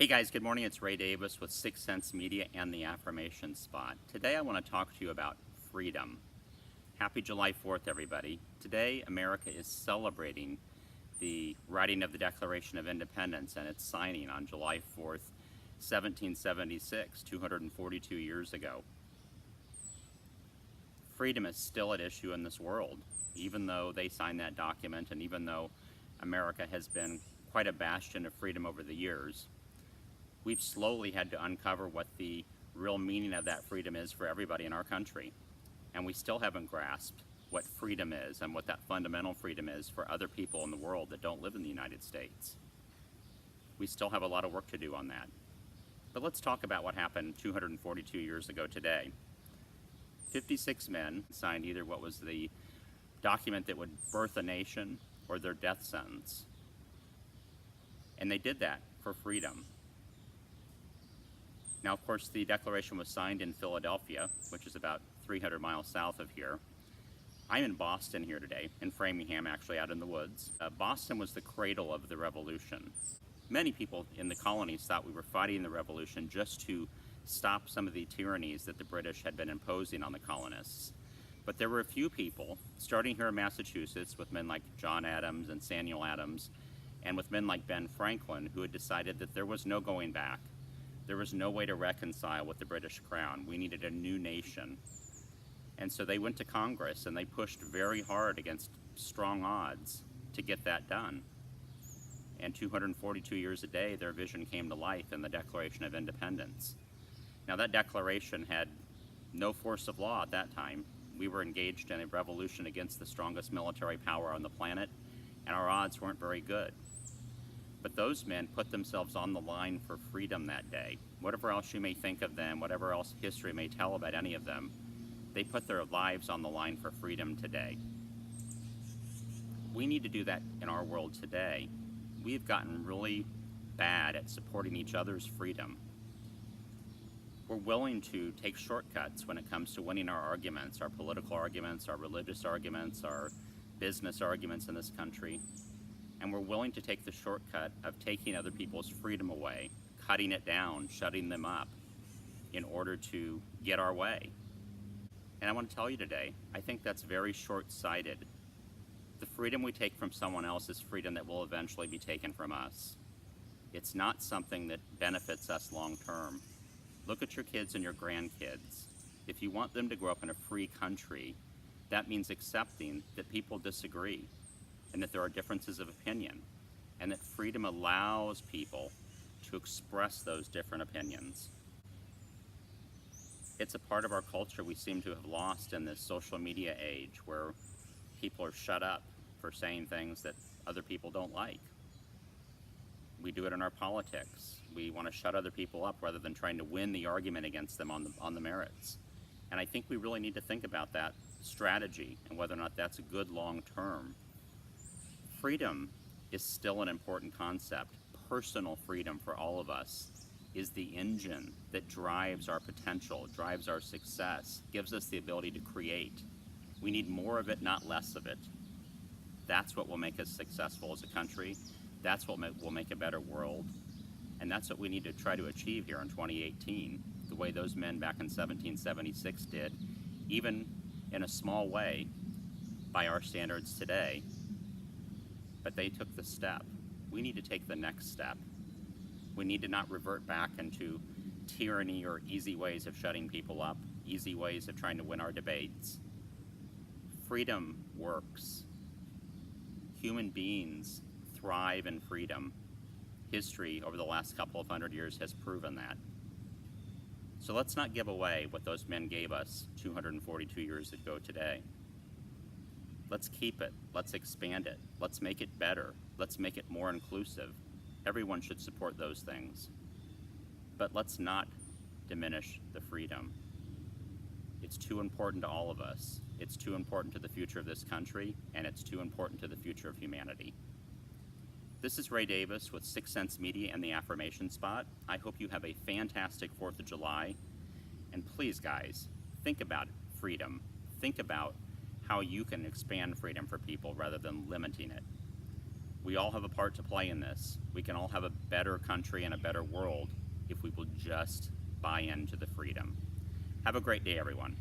Hey guys, good morning. It's Ray Davis with 6th Sense Media and the Affirmation Spot. Today I want to talk to you about freedom. Happy July 4th, everybody. Today America is celebrating the writing of the Declaration of Independence and its signing on July 4th, 1776, 242 years ago. Freedom is still at issue in this world, even though they signed that document and even though America has been quite a bastion of freedom over the years. We've slowly had to uncover what the real meaning of that freedom is for everybody in our country. And we still haven't grasped what freedom is and what that fundamental freedom is for other people in the world that don't live in the United States. We still have a lot of work to do on that. But let's talk about what happened 242 years ago today. 56 men signed either what was the document that would birth a nation or their death sentence. And they did that for freedom. Now, of course, the Declaration was signed in Philadelphia, which is about 300 miles south of here. I'm in Boston here today, in Framingham, actually out in the woods. Boston was the cradle of the Revolution. Many people in the colonies thought we were fighting the Revolution just to stop some of the tyrannies that the British had been imposing on the colonists. But there were a few people, starting here in Massachusetts with men like John Adams and Samuel Adams, and with men like Ben Franklin, who had decided that there was no going back. There was no way to reconcile with the British Crown. We needed a new nation. And so they went to Congress and they pushed very hard against strong odds to get that done. And 242 years a day, their vision came to life in the Declaration of Independence. Now, that declaration had no force of law at that time. We were engaged in a revolution against the strongest military power on the planet, and our odds weren't very good. But those men put themselves on the line for freedom that day. Whatever else you may think of them, whatever else history may tell about any of them, they put their lives on the line for freedom today. We need to do that in our world today. We've gotten really bad at supporting each other's freedom. We're willing to take shortcuts when it comes to winning our arguments, our political arguments, our religious arguments, our business arguments in this country. And we're willing to take the shortcut of taking other people's freedom away, cutting it down, shutting them up in order to get our way. And I want to tell you today, I think that's very short-sighted. The freedom we take from someone else is freedom that will eventually be taken from us. It's not something that benefits us long-term. Look at your kids and your grandkids. If you want them to grow up in a free country, that means accepting that people disagree, and that there are differences of opinion, and that freedom allows people to express those different opinions. It's a part of our culture we seem to have lost in this social media age where people are shut up for saying things that other people don't like. We do it in our politics. We want to shut other people up rather than trying to win the argument against them on the merits. And I think we really need to think about that strategy and whether or not that's a good long term. Freedom is still an important concept. Personal freedom for all of us is the engine that drives our potential, drives our success, gives us the ability to create. We need more of it, not less of it. That's what will make us successful as a country. That's what will make a better world. And that's what we need to try to achieve here in 2018, the way those men back in 1776 did, even in a small way by our standards today. But they took the step. We need to take the next step. We need to not revert back into tyranny or easy ways of shutting people up, easy ways of trying to win our debates. Freedom works. Human beings thrive in freedom. History over the last couple of hundred years has proven that. So let's not give away what those men gave us 242 years ago today. Let's keep it. Let's expand it. Let's make it better. Let's make it more inclusive. Everyone should support those things. But let's not diminish the freedom. It's too important to all of us. It's too important to the future of this country, and it's too important to the future of humanity. This is Ray Davis with 6th Sense Media and the Affirmation Spot. I hope you have a fantastic 4th of July. And please, guys, think about freedom. Think about how you can expand freedom for people rather than limiting it. We all have a part to play in this. We can all have a better country and a better world if we will just buy into the freedom. Have a great day, everyone.